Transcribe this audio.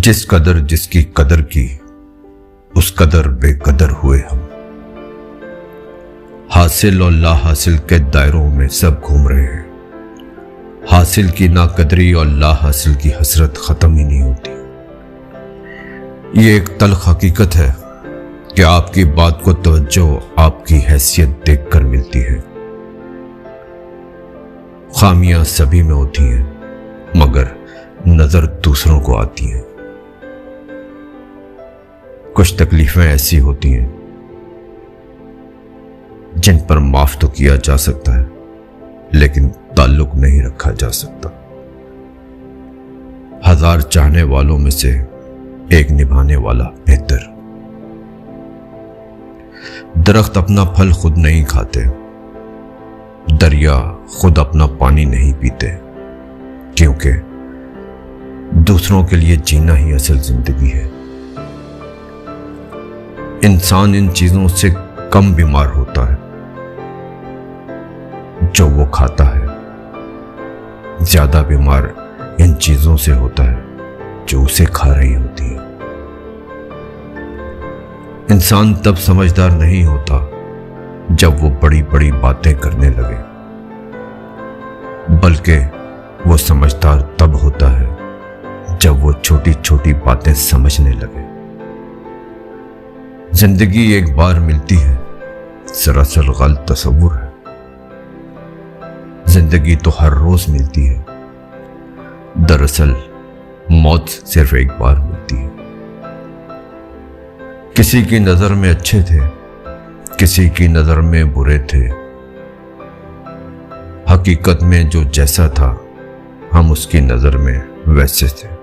जिस कदर जिसकी कदर की उस कदर बेकदर हुए हम। हासिल और ला हासिल के दायरों में सब घूम रहे हैं। हासिल की नाकदरी और ला हासिल की हसरत खत्म ही नहीं होती। ये एक तल्ख हकीकत है कि आपकी बात को तवज्जो आपकी हैसियत देखकर मिलती है। खामियां सभी में होती हैं मगर नजर दूसरों को आती हैं। कुछ तकलीफें ऐसी होती हैं जिन पर माफ तो किया जा सकता है लेकिन ताल्लुक नहीं रखा जा सकता। हजार चाहने वालों में से एक निभाने वाला बेहतर। दरख्त अपना फल खुद नहीं खाते, दरिया खुद अपना पानी नहीं पीते, क्योंकि दूसरों के लिए जीना ही असल जिंदगी है। इंसान इन चीजों से कम बीमार होता है जो वो खाता है, ज्यादा बीमार इन चीजों से होता है जो उसे खा रही होती है। इंसान तब समझदार नहीं होता जब वो बड़ी बड़ी बातें करने लगे, बल्कि वो समझदार तब होता है जब वो छोटी छोटी बातें समझने लगे। जिंदगी एक बार मिलती है, सरासर गलत तसव्वुर है। जिंदगी तो हर रोज मिलती है, दरअसल मौत सिर्फ एक बार मिलती है। किसी की नजर में अच्छे थे, किसी की नजर में बुरे थे। हकीकत में जो जैसा था हम उसकी नजर में वैसे थे।